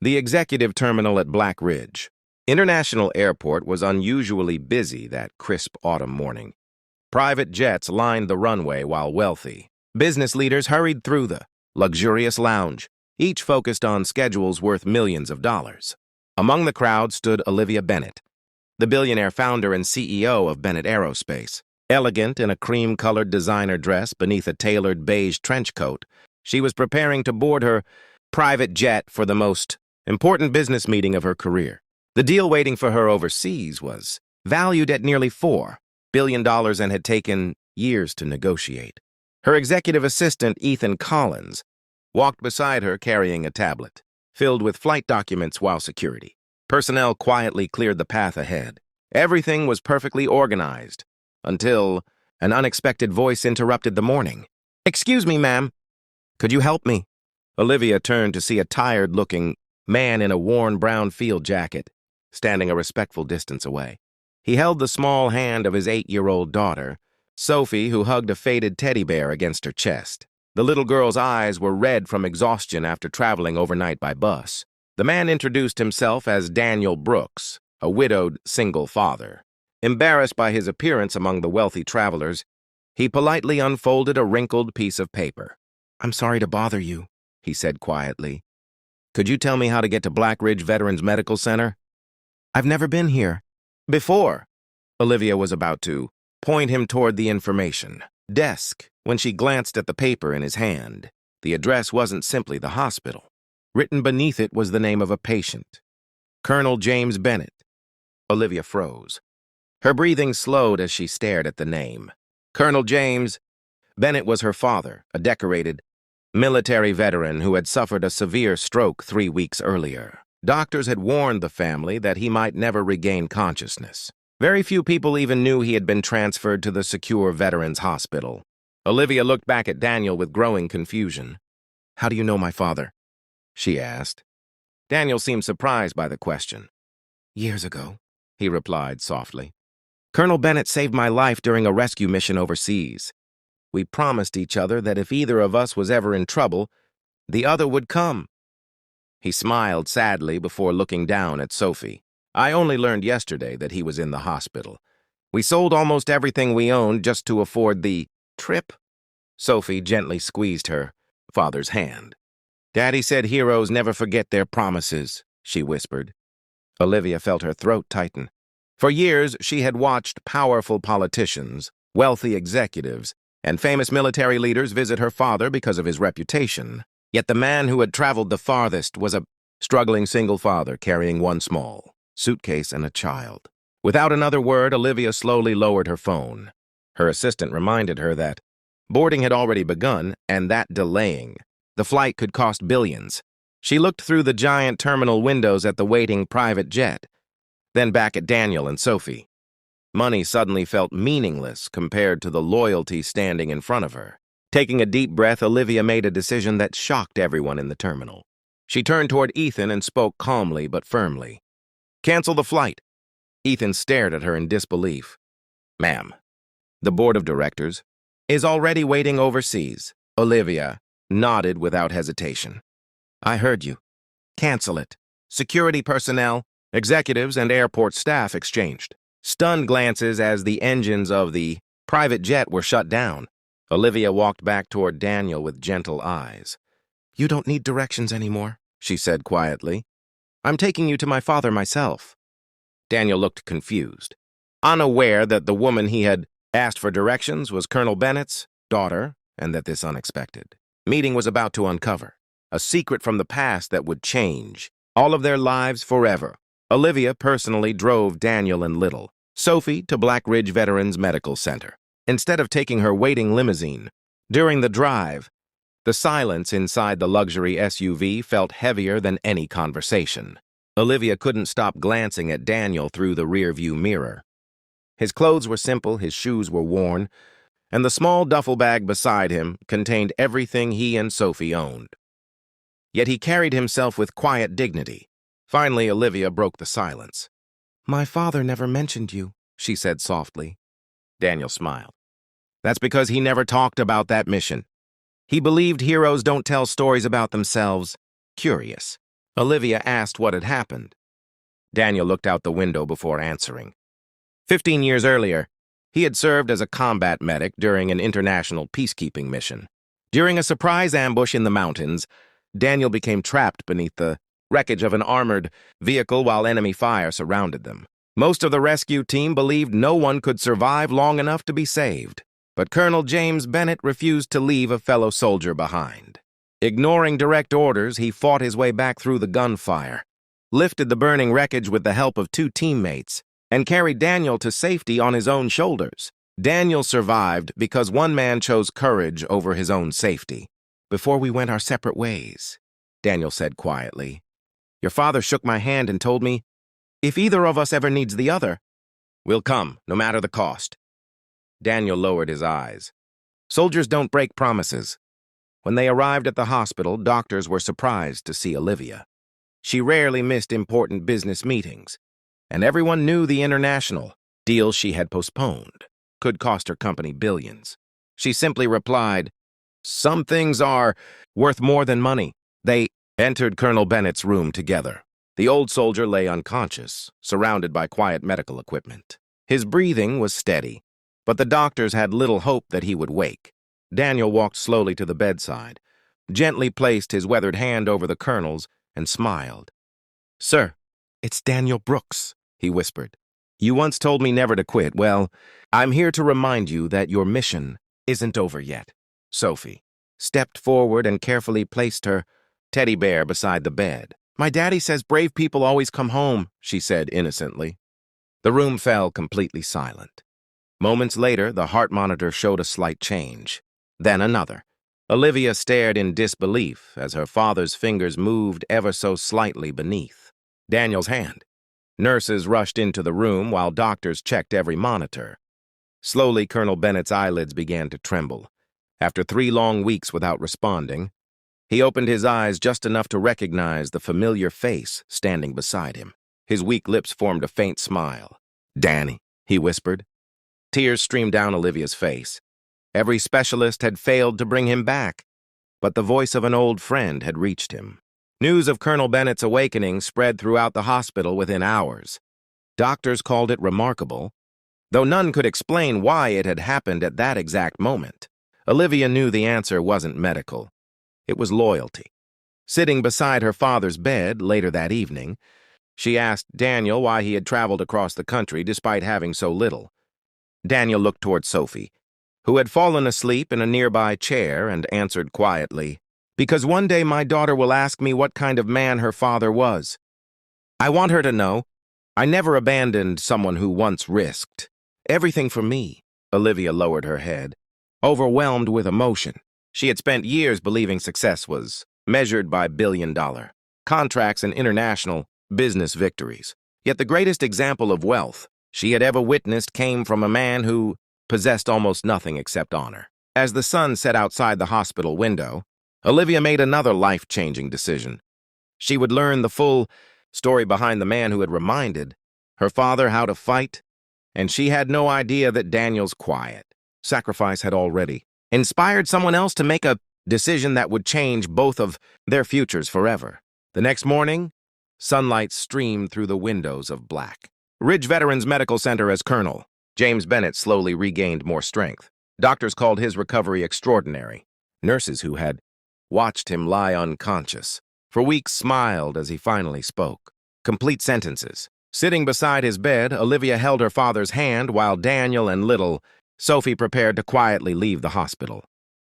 The executive terminal at Black Ridge International Airport was unusually busy that crisp autumn morning. Private jets lined the runway while wealthy business leaders hurried through the luxurious lounge, each focused on schedules worth millions of dollars. Among the crowd stood Olivia Bennett, the billionaire founder and CEO of Bennett Aerospace. Elegant in a cream-colored designer dress beneath a tailored beige trench coat, she was preparing to board her private jet for the most important business meeting of her career. The deal waiting for her overseas was valued at nearly $4 billion and had taken years to negotiate. Her executive assistant, Ethan Collins, walked beside her carrying a tablet, filled with flight documents while security. Personnel quietly cleared the path ahead. Everything was perfectly organized, until an unexpected voice interrupted the morning. "Excuse me, ma'am. Could you help me?" Olivia turned to see a tired-looking man in a worn brown field jacket, standing a respectful distance away. He held the small hand of his 8-year-old daughter, Sophie, who hugged a faded teddy bear against her chest. The little girl's eyes were red from exhaustion after traveling overnight by bus. The man introduced himself as Daniel Brooks, a widowed single father. Embarrassed by his appearance among the wealthy travelers, he politely unfolded a wrinkled piece of paper. "I'm sorry to bother you," he said quietly. "Could you tell me how to get to Black Ridge Veterans Medical Center?" "I've never been here before." Olivia was about to point him toward the information desk when she glanced at the paper in his hand. The address wasn't simply the hospital. Written beneath it was the name of a patient, Colonel James Bennett. Olivia froze. Her breathing slowed as she stared at the name. Colonel James Bennett was her father, a decorated military veteran who had suffered a severe stroke 3 weeks earlier. Doctors had warned the family that he might never regain consciousness. Very few people even knew he had been transferred to the secure Veterans Hospital. Olivia looked back at Daniel with growing confusion. "How do you know my father?" she asked. Daniel seemed surprised by the question. "Years ago," he replied softly. "Colonel Bennett saved my life during a rescue mission overseas. We promised each other that if either of us was ever in trouble, the other would come." He smiled sadly before looking down at Sophie. "I only learned yesterday that he was in the hospital. We sold almost everything we owned just to afford the trip." Sophie gently squeezed her father's hand. "Daddy said heroes never forget their promises," she whispered. Olivia felt her throat tighten. For years, she had watched powerful politicians, wealthy executives, and famous military leaders visit her father because of his reputation. Yet the man who had traveled the farthest was a struggling single father carrying one small suitcase and a child. Without another word, Olivia slowly lowered her phone. Her assistant reminded her that boarding had already begun and that delaying the flight could cost billions. She looked through the giant terminal windows at the waiting private jet, then back at Daniel and Sophie. Money suddenly felt meaningless compared to the loyalty standing in front of her. Taking a deep breath, Olivia made a decision that shocked everyone in the terminal. She turned toward Ethan and spoke calmly but firmly. "Cancel the flight." Ethan stared at her in disbelief. "Ma'am, the board of directors is already waiting overseas." Olivia nodded without hesitation. "I heard you. Cancel it." Security personnel, executives, and airport staff exchanged stunned glances as the engines of the private jet were shut down. Olivia walked back toward Daniel with gentle eyes. "You don't need directions anymore," she said quietly. "I'm taking you to my father myself." Daniel looked confused, unaware that the woman he had asked for directions was Colonel Bennett's daughter and that this unexpected meeting was about to uncover a secret from the past that would change all of their lives forever. Olivia personally drove Daniel and little Sophie to Black Ridge Veterans Medical Center. Instead of taking her waiting limousine, during the drive, the silence inside the luxury SUV felt heavier than any conversation. Olivia couldn't stop glancing at Daniel through the rearview mirror. His clothes were simple, his shoes were worn, and the small duffel bag beside him contained everything he and Sophie owned. Yet he carried himself with quiet dignity. Finally, Olivia broke the silence. "My father never mentioned you," she said softly. Daniel smiled. "That's because he never talked about that mission. He believed heroes don't tell stories about themselves." Curious. Olivia asked what had happened. Daniel looked out the window before answering. 15 years earlier, he had served as a combat medic during an international peacekeeping mission. During a surprise ambush in the mountains, Daniel became trapped beneath the wreckage of an armored vehicle while enemy fire surrounded them. Most of the rescue team believed no one could survive long enough to be saved, but Colonel James Bennett refused to leave a fellow soldier behind. Ignoring direct orders, he fought his way back through the gunfire, lifted the burning wreckage with the help of two teammates, and carried Daniel to safety on his own shoulders. Daniel survived because one man chose courage over his own safety. "Before we went our separate ways," Daniel said quietly, "your father shook my hand and told me, if either of us ever needs the other, we'll come, no matter the cost." Daniel lowered his eyes. Soldiers don't break promises. When they arrived at the hospital, doctors were surprised to see Olivia. She rarely missed important business meetings, and everyone knew the international deal she had postponed could cost her company billions. She simply replied, "Some things are worth more than money." They entered Colonel Bennett's room together. The old soldier lay unconscious, surrounded by quiet medical equipment. His breathing was steady, but the doctors had little hope that he would wake. Daniel walked slowly to the bedside, gently placed his weathered hand over the colonel's, and smiled. "Sir, it's Daniel Brooks," he whispered. "You once told me never to quit. Well, I'm here to remind you that your mission isn't over yet." Sophie stepped forward and carefully placed her teddy bear beside the bed. "My daddy says brave people always come home," she said innocently. The room fell completely silent. Moments later, the heart monitor showed a slight change. Then another. Olivia stared in disbelief as her father's fingers moved ever so slightly beneath Daniel's hand. Nurses rushed into the room while doctors checked every monitor. Slowly, Colonel Bennett's eyelids began to tremble. After 3 long weeks without responding, he opened his eyes just enough to recognize the familiar face standing beside him. His weak lips formed a faint smile. "Danny," he whispered. Tears streamed down Olivia's face. Every specialist had failed to bring him back, but the voice of an old friend had reached him. News of Colonel Bennett's awakening spread throughout the hospital within hours. Doctors called it remarkable, though none could explain why it had happened at that exact moment. Olivia knew the answer wasn't medical. It was loyalty. Sitting beside her father's bed later that evening, she asked Daniel why he had traveled across the country despite having so little. Daniel looked toward Sophie, who had fallen asleep in a nearby chair, and answered quietly, "Because one day my daughter will ask me what kind of man her father was. I want her to know I never abandoned someone who once risked everything for me." Olivia lowered her head, overwhelmed with emotion. She had spent years believing success was measured by billion-dollar contracts and international business victories. Yet the greatest example of wealth she had ever witnessed came from a man who possessed almost nothing except honor. As the sun set outside the hospital window, Olivia made another life-changing decision. She would learn the full story behind the man who had reminded her father how to fight, and she had no idea that Daniel's quiet sacrifice had already inspired someone else to make a decision that would change both of their futures forever. The next morning, sunlight streamed through the windows of black Ridge Veterans Medical Center as Colonel James Bennett slowly regained more strength. Doctors called his recovery extraordinary. Nurses who had watched him lie unconscious for weeks smiled as he finally spoke. Complete sentences. Sitting beside his bed, Olivia held her father's hand while Daniel and little Sophie prepared to quietly leave the hospital.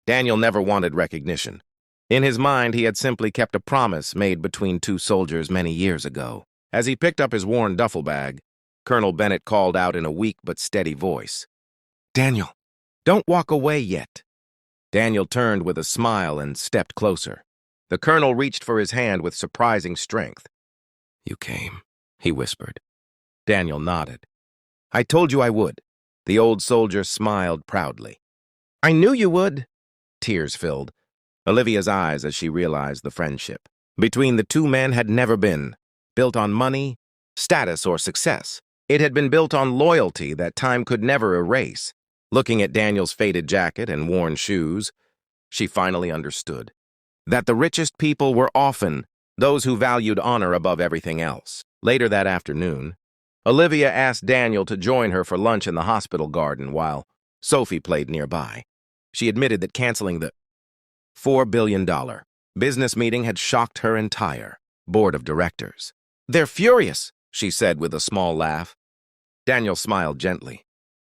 Daniel never wanted recognition. In his mind, he had simply kept a promise made between two soldiers many years ago. As he picked up his worn duffel bag, Colonel Bennett called out in a weak but steady voice, "Daniel, don't walk away yet." Daniel turned with a smile and stepped closer. The colonel reached for his hand with surprising strength. "You came," he whispered. Daniel nodded. "I told you I would." The old soldier smiled proudly. "I knew you would." Tears filled Olivia's eyes as she realized the friendship between the two men had never been built on money, status, or success. It had been built on loyalty that time could never erase. Looking at Daniel's faded jacket and worn shoes, she finally understood that the richest people were often those who valued honor above everything else. Later that afternoon, Olivia asked Daniel to join her for lunch in the hospital garden while Sophie played nearby. She admitted that canceling the $4 billion business meeting had shocked her entire board of directors. "They're furious," she said with a small laugh. Daniel smiled gently.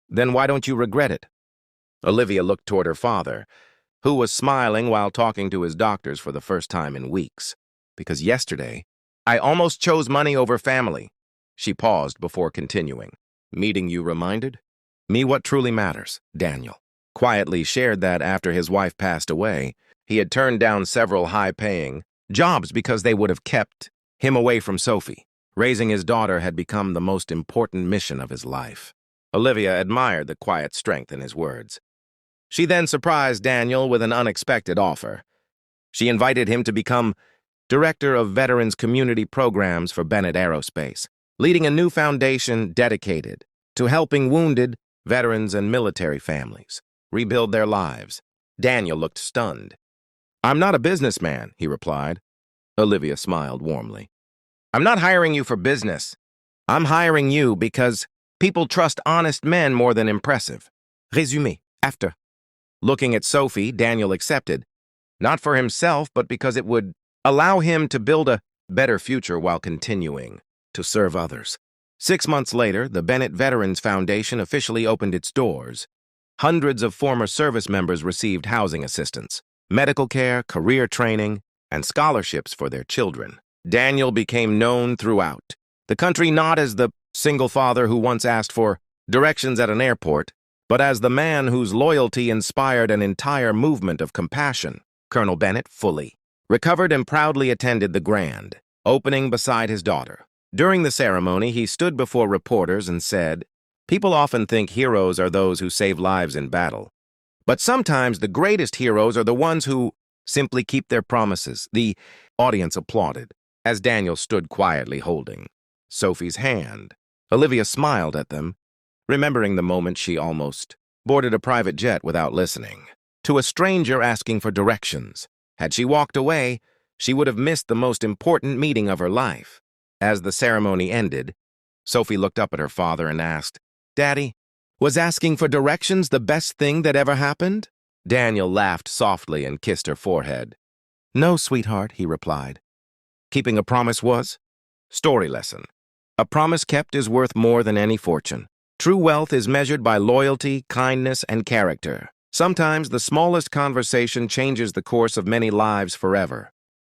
"Then why don't you regret it?" Olivia looked toward her father, who was smiling while talking to his doctors for the first time in weeks. "Because yesterday, I almost chose money over family." She paused before continuing. "Meeting you reminded me what truly matters." Daniel quietly shared that after his wife passed away, he had turned down several high-paying jobs because they would have kept him away from Sophie. Raising his daughter had become the most important mission of his life. Olivia admired the quiet strength in his words. She then surprised Daniel with an unexpected offer. She invited him to become Director of Veterans Community Programs for Bennett Aerospace, leading a new foundation dedicated to helping wounded veterans and military families rebuild their lives. Daniel looked stunned. "I'm not a businessman," he replied. Olivia smiled warmly. "I'm not hiring you for business. I'm hiring you because people trust honest men more than impressive. Résumé, after." Looking at Sophie, Daniel accepted, not for himself, but because it would allow him to build a better future while continuing to serve others. 6 months later, the Bennett Veterans Foundation officially opened its doors. Hundreds of former service members received housing assistance, medical care, career training, and scholarships for their children. Daniel became known throughout the country not as the single father who once asked for directions at an airport, but as the man whose loyalty inspired an entire movement of compassion. Colonel Bennett fully recovered and proudly attended the grand opening beside his daughter. During the ceremony, he stood before reporters and said, "People often think heroes are those who save lives in battle. But sometimes the greatest heroes are the ones who simply keep their promises." The audience applauded as Daniel stood quietly holding Sophie's hand. Olivia smiled at them, remembering the moment she almost boarded a private jet without listening to a stranger asking for directions. Had she walked away, she would have missed the most important meeting of her life. As the ceremony ended, Sophie looked up at her father and asked, "Daddy, was asking for directions the best thing that ever happened?" Daniel laughed softly and kissed her forehead. "No, sweetheart," he replied. "Keeping a promise was?" Story lesson. A promise kept is worth more than any fortune. True wealth is measured by loyalty, kindness, and character. Sometimes the smallest conversation changes the course of many lives forever.